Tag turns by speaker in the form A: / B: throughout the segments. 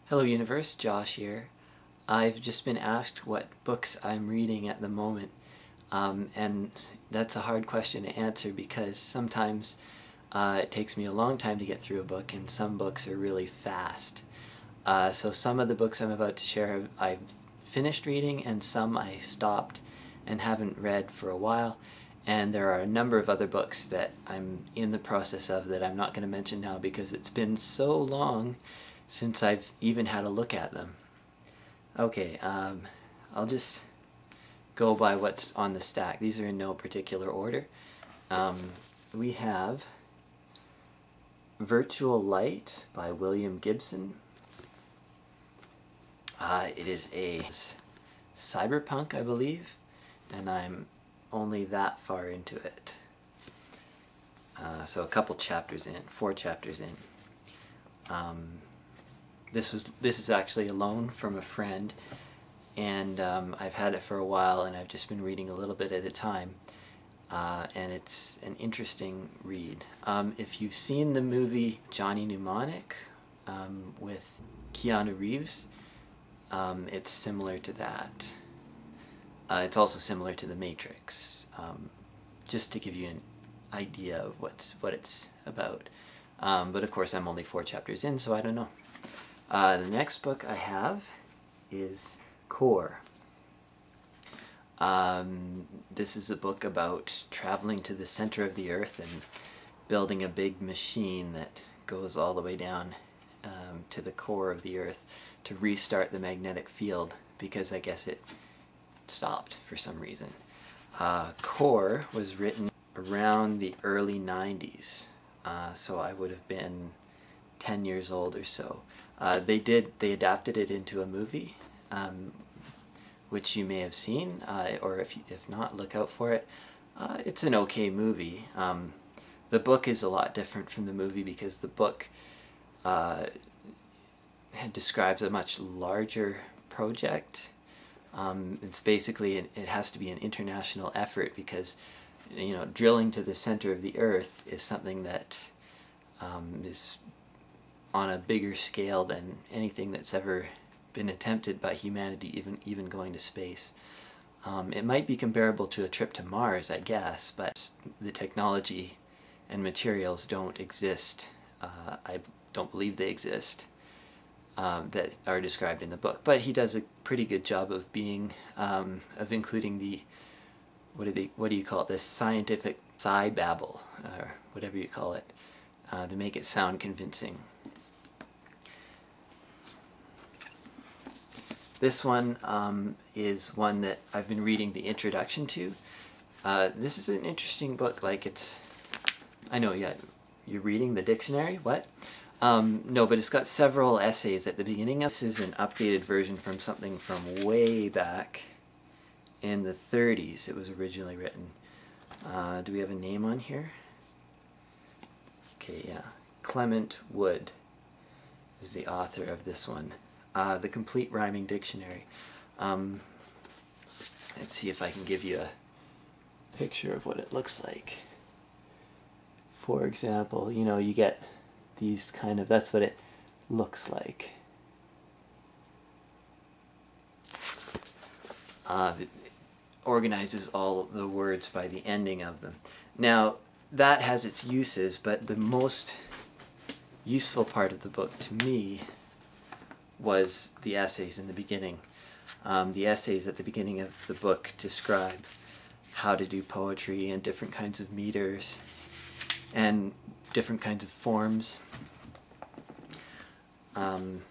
A: Hello Universe, Josh here. I've just been asked what books I'm reading at the moment, and that's a hard question to answer because sometimes it takes me a long time to get through a book, and some books are really fast. So some of the books I'm about to share I've finished reading, and some I stopped and haven't read for a while. And there are a number of other books that I'm in the process of that I'm not going to mention now because it's been so long since I've even had a look at them. Okay, I'll just go by what's on the stack. These are in no particular order. We have Virtual Light by William Gibson. It is a cyberpunk, I believe, and I'm only that far into it. So a couple chapters in, 4 chapters in. This is actually a loan from a friend, and I've had it for a while, and I've just been reading a little bit at a time, and it's an interesting read. If you've seen the movie Johnny Mnemonic with Keanu Reeves, it's similar to that. It's also similar to The Matrix, just to give you an idea of what it's about. But of course I'm only 4 chapters in, so I don't know. The next book I have is Core. This is a book about traveling to the center of the earth and building a big machine that goes all the way down to the core of the earth to restart the magnetic field, because I guess it stopped for some reason. Core was written around the early 90s, so I would have been 10 years old or so. They adapted it into a movie, which you may have seen, or if not, look out for it. It's an okay movie. The book is a lot different from the movie because the book describes a much larger project. It's basically, it has to be an international effort because, you know, drilling to the center of the earth is something that is on a bigger scale than anything that's ever been attempted by humanity, even going to space. It might be comparable to a trip to Mars, I guess, but the technology and materials don't exist. I don't believe they exist, that are described in the book. But he does a pretty good job of being, of including the, what do you call it, this scientific psy-babble, or whatever you call it, to make it sound convincing. This one is one that I've been reading the introduction to. This is an interesting book. Like, it's, I know, yeah, you're reading the dictionary? What? No, but it's got several essays at the beginning. This is an updated version from something from way back in the 30s. It was originally written. Do we have a name on here? Okay, yeah. Clement Wood is the author of this one. The Complete Rhyming Dictionary. Let's see if I can give you a picture of what it looks like. For example, you know, you get these kind of, that's what it looks like. It organizes all of the words by the ending of them. Now, that has its uses, but the most useful part of the book to me was the essays in the beginning. The essays at the beginning of the book describe how to do poetry and different kinds of meters and different kinds of forms. And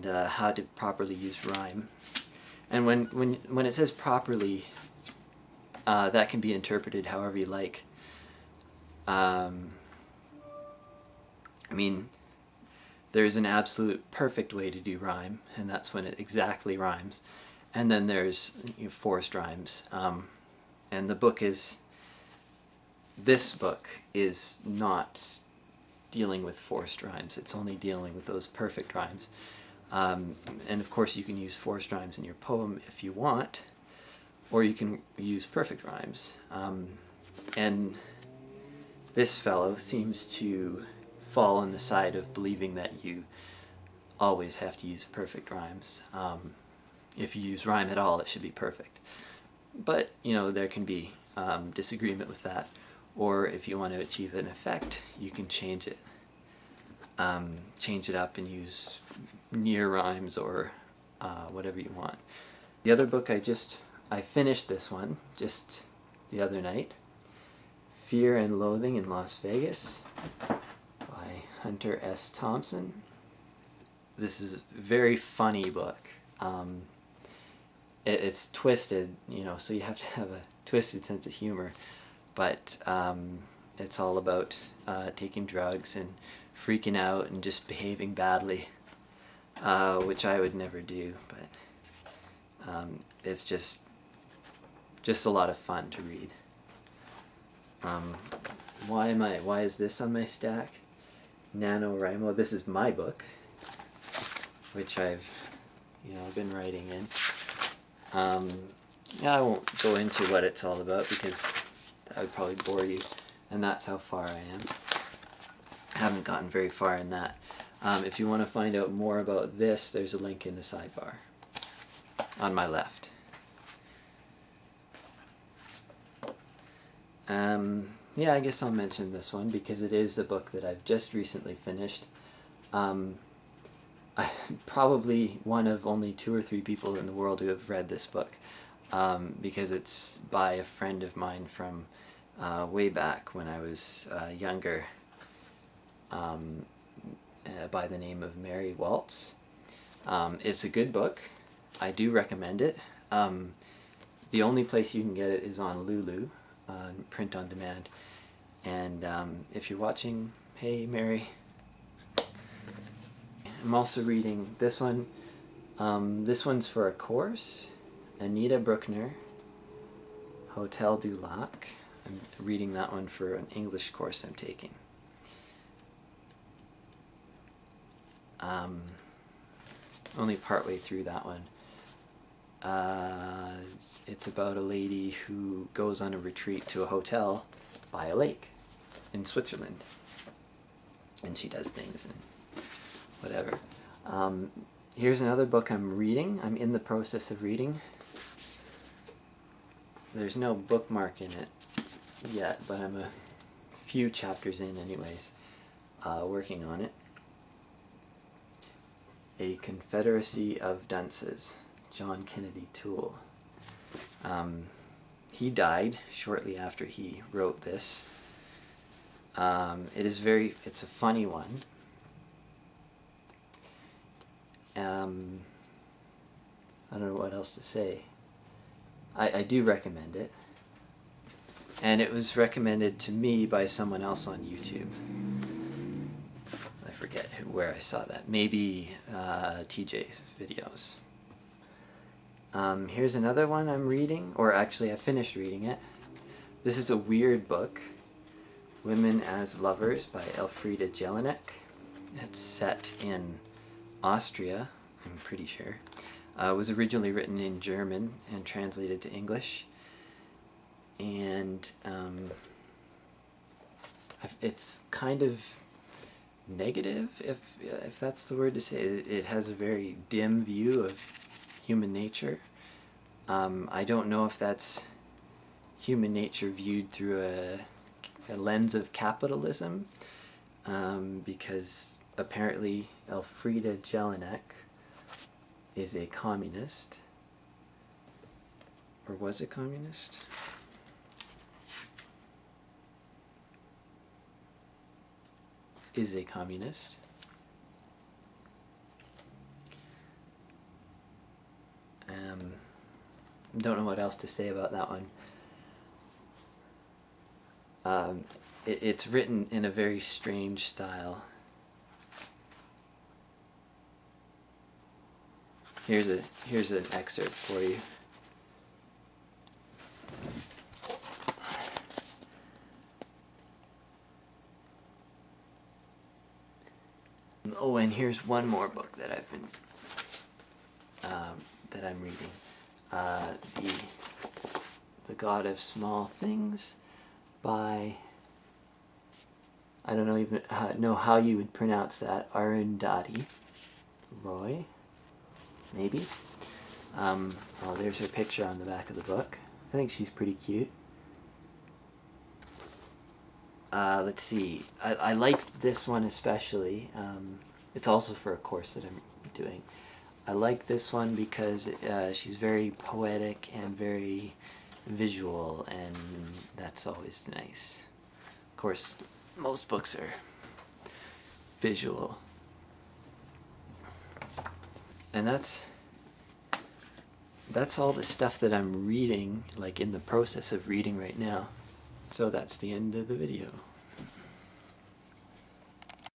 A: how to properly use rhyme. And when it says properly, that can be interpreted however you like. I mean, there's an absolute perfect way to do rhyme, and that's when it exactly rhymes. And then there's, you know, Forrest Rhymes. And the book is, this book is not dealing with forced rhymes. It's only dealing with those perfect rhymes. And of course you can use forced rhymes in your poem if you want, or you can use perfect rhymes. And this fellow seems to fall on the side of believing that you always have to use perfect rhymes. If you use rhyme at all, it should be perfect. But, you know, there can be disagreement with that. Or if you want to achieve an effect, you can change it. Change it up and use near rhymes or whatever you want. The other book I finished this one just the other night. Fear and Loathing in Las Vegas by Hunter S. Thompson. This is a very funny book. It's twisted, you know, so you have to have a twisted sense of humor. But it's all about taking drugs and freaking out and just behaving badly, which I would never do. But it's just a lot of fun to read. Why is this on my stack? NaNoWriMo. This is my book, which I've been writing in. Yeah, I won't go into what it's all about because that would probably bore you, and that's how far I am. I haven't gotten very far in that. If you want to find out more about this, there's a link in the sidebar on my left. Yeah, I guess I'll mention this one because it is a book that I've just recently finished. I'm probably one of only 2 or 3 people in the world who have read this book, because it's by a friend of mine from way back when I was younger, by the name of Mary Walz. It's a good book. I do recommend it. The only place you can get it is on Lulu, print on demand. And if you're watching, hey Mary. I'm also reading this one. This one's for a course. Anita Brookner, Hotel du Lac. I'm reading that one for an English course I'm taking. Only partway through that one. It's about a lady who goes on a retreat to a hotel by a lake in Switzerland. And she does things and whatever. Here's another book I'm reading. I'm in the process of reading. There's no bookmark in it yet, but I'm a few chapters in anyways, working on it. A Confederacy of Dunces, John Kennedy Toole. He died shortly after he wrote this. It's a funny one. I don't know what else to say. I do recommend it. And it was recommended to me by someone else on YouTube. I forget where I saw that. Maybe TJ's videos. Here's another one I'm reading, or actually I finished reading it. This is a weird book, Women as Lovers by Elfriede Jelinek. It's set in Austria, I'm pretty sure. It was originally written in German and translated to English. And it's kind of negative, if that's the word to say. It has a very dim view of human nature. I don't know if that's human nature viewed through a lens of capitalism, because apparently Elfriede Jelinek is a communist, or was a communist. Is a communist. Don't know what else to say about that one. It's written in a very strange style. Here's an excerpt for you. Oh, and here's one more book that I've been that I'm reading. The God of Small Things by, I don't even know how you would pronounce that. Arundhati. Roy? Maybe? Oh, there's her picture on the back of the book. I think she's pretty cute. Let's see. I like this one especially. It's also for a course that I'm doing. I like this one because she's very poetic and very visual, and that's always nice. Of course, most books are visual. And that's all the stuff that I'm reading, like in the process of reading right now. So that's the end of the video.